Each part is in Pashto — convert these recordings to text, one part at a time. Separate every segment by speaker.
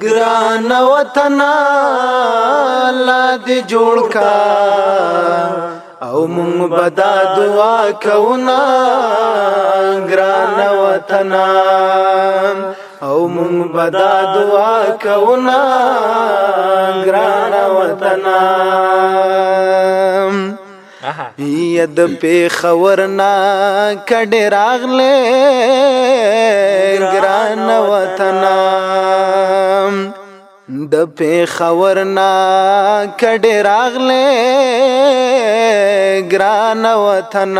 Speaker 1: ګران وطن الله دې جوړ کا او مونږ بدا دعا کونا ګران وطن او مونږ بدا دعا کونا ګران وطن ید پیښور نا کډه راغله ګران وطن د پیښور نا کډه راغله ګران وطن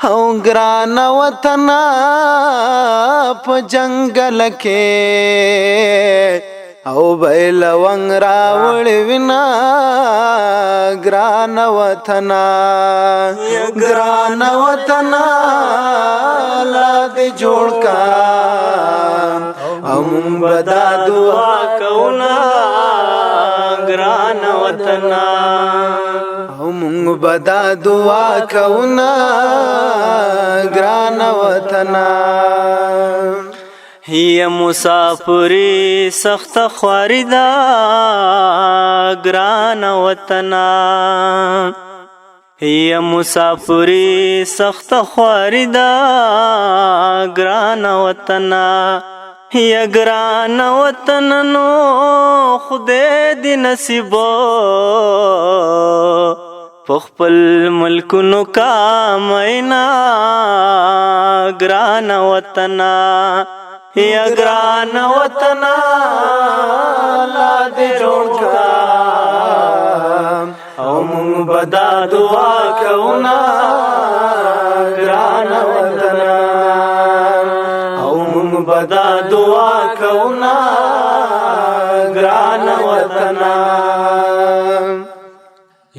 Speaker 1: او ګران وطن په جنگل کې او بیل ونگ راوڑ وینا گران وطنا گران وطنا لاد جوڑ کا ام بدا دعا کونا گران وطنا ام بدا دعا کونا گران وطنا
Speaker 2: هي مسافری سخت خواری دا گران وطنا هي مسافری سخت خواری دا گران وطنا هي گران وطن نو خدای دی نصیبو پخپل ملکونو کامینا گران وطنا یا گران وطن لا دې جوړ کا
Speaker 1: او مونږ بدا دعا کونا گران وطن او مونږ بدا دعا کونا گران وطن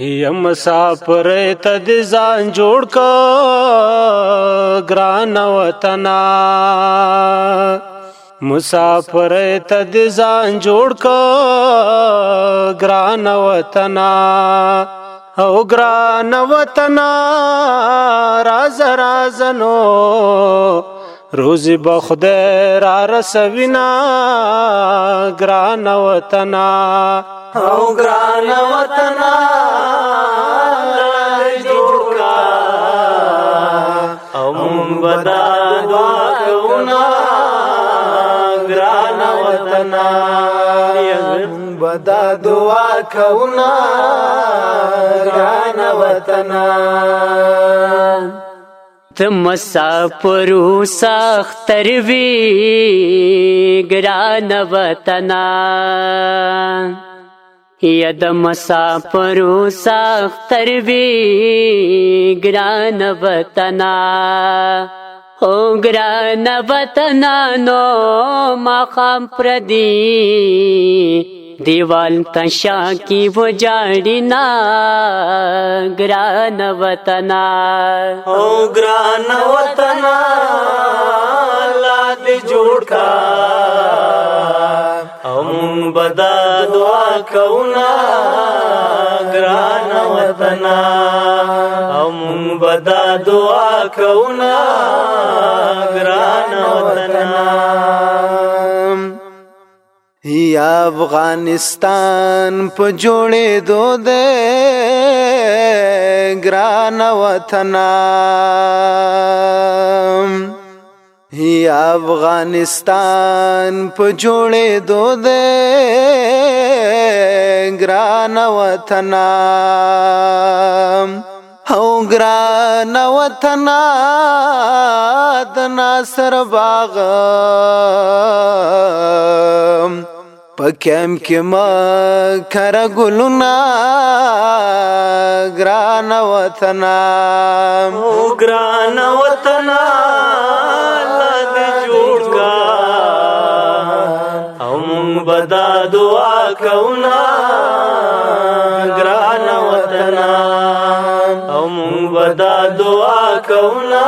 Speaker 3: یا مسافر ته د ځان جوړ کا ګران وطنا مسافر ته د ځان جوړ کا ګران وطنا او ګران وطنا راز رازنو روزی بخدای را رسوینا ګران وطنا
Speaker 1: او ګران وطن جوړ کا او مونږ بدا دعا کونا ګران وطن مونږ بدا دعا کونا ګران وطن
Speaker 4: ته مسافرو سختر وی ګران وطنا یا د مسافرو سختر وی ګران وطنا او ګران وطنا نو مخام پردی دیوال تشا کی وہ جاڑینا گران وطنا
Speaker 1: او ګران وطن الله دې جوړ کا او مونږ بدا دعا کونا ګران وطن او مونږ بدا دعا کونا ګران وطن یا افغانستان په جوړې دو دے ګران وطن یا افغانستان په جوړې دو دے ګران وطن او ګران وطن د ناصر باغ پکیم کې ما کر ګلونا ګران وطن او ګران وطن الله دې جوړ کا او مونږ بدا دعا کونا ګران وطن او مونږ بدا دعا کونا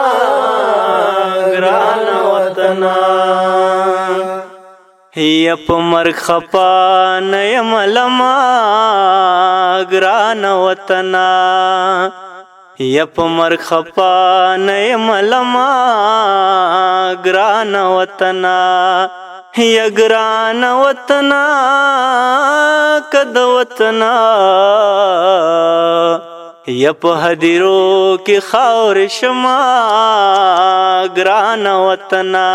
Speaker 1: ګران وطن
Speaker 2: هي په مرګ خپا نه یم لما ګران وطنا هي په مرګ خپا نه یم لما ګران وطنا یا ګران وطنا کد وطنا یا په هدیرو کې خاور شما ګران وطنا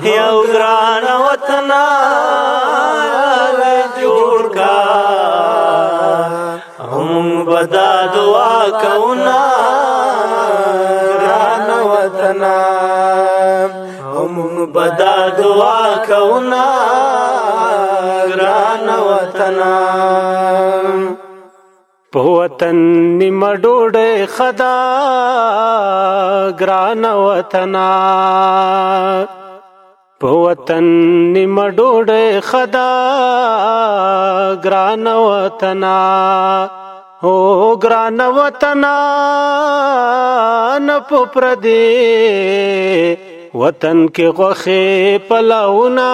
Speaker 2: یا ګران وطنا جوړ کا هم بدا دعا کونا ګران وطنا هم بدا دعا کونا ګران وطنا
Speaker 3: په وطن نیمه ډوډۍ خدا ګران وطنا په وطن نیمه ډوډۍ خدا ګران وطنا او ګران وطنا نه په پردي وطن کې غوښې پلاونا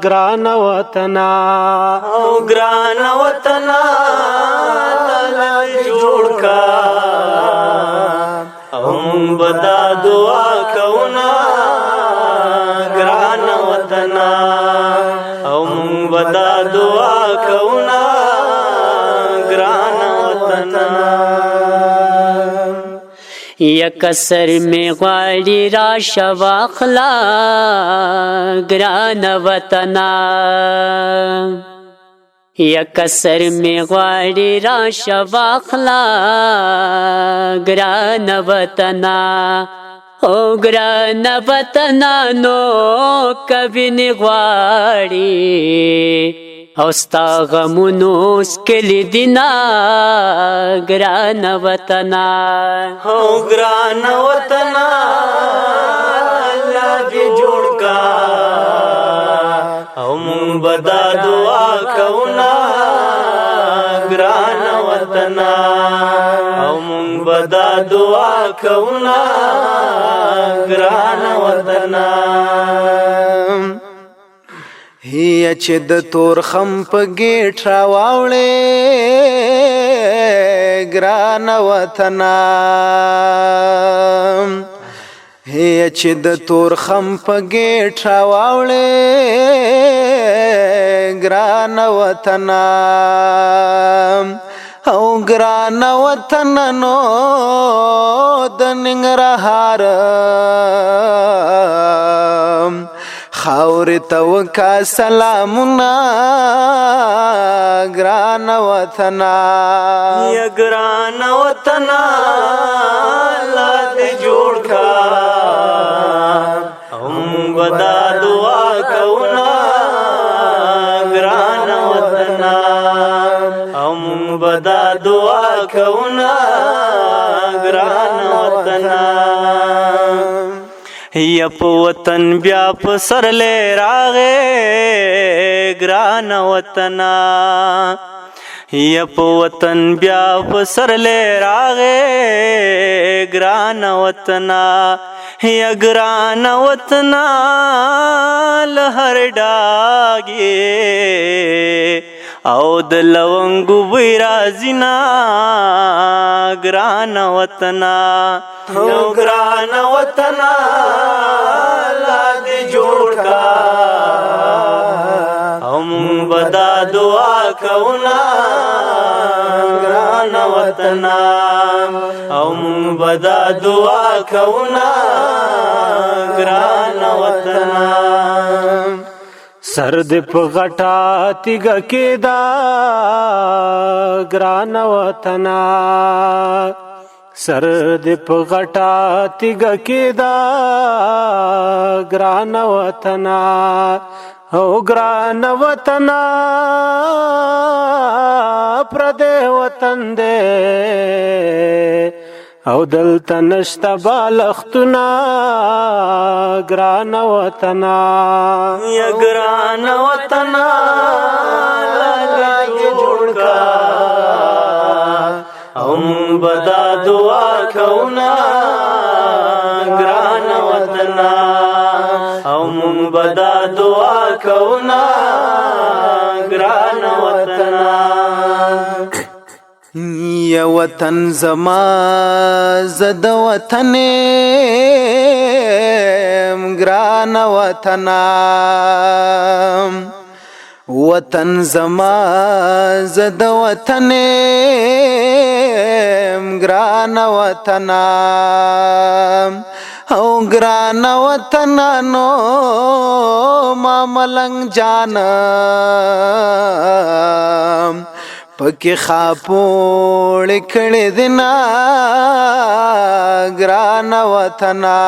Speaker 3: ګران وطنا
Speaker 2: او ګران وطنا جوړ کا او بدا دعا کونا ګران وطنا او بدا دعا کونا ګران وطنا
Speaker 4: یک سر میں غواړي راشه واخلا ګران وطنا یک سر میں غواړي راشه واخلا ګران وطنا او ګران وطنا نو کبي نه غواړي او ستا غمونو سکلی دینا ګران وطنا
Speaker 2: او ګران وطنا الله دې جوړ کا او مونږ بدا دعا کونا ګران وطنا او مونږ بدا دعا کونا ګران وطنا
Speaker 1: هي چې د تور خم په گیټ راواوړې ګران وطنا هي چې د تور خم په گیټ راواوړې ګران وطنا او ګران وطنا نو د ننګرهار خاور توکا سلامنا ګران وطنا
Speaker 2: یا ګران وطنا الله دې جوړ کا هم بدا دعا کونا ګران وطنا هم بدا دعا کونا ګران وطنا یا په وطن بیا په سر لې راغې ګران وطنا یا په وطن بیا په سر لې راغې ګران وطنا یا ګران وطنا لهر ډاګې او د لونګو وی رازینا ګران وطنا او ګران وطنا الله دې جوړ کا هم بدا دعا کونا ګران وطنا هم بدا دعا کونا ګران وطنا
Speaker 3: سر دې په غټا تیګه کې دا ګران وطنا سر دې په غټا تیګه کې دا ګران وطنا او ګران وطنا پردې وطن دې او دلته نشته بالښتونه ګران وطنا
Speaker 2: یا ګران وطنا الله دې جوړ کا او بدا دعا کونا ګران وطنا او بدا دعا کونا ګران وطنا
Speaker 1: یا وطن زما زد وطن گران وطنا وطن زما زد وطن گران وطنا او گران وطنا نو ما ملنگ جانم پکی خاپوڑ کڑی دینا گران وطنا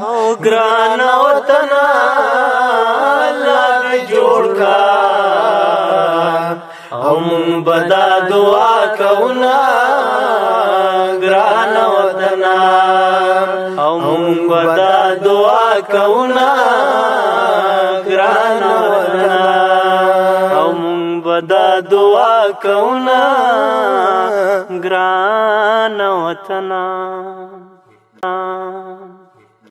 Speaker 2: او گران وطنا اللہ دی جوڑ کا او مونږ بدا دعا کونا گران وطنا او مونږ بدا دعا کونا گران وطنا او مونږ بدا دعا کونا گران وطنا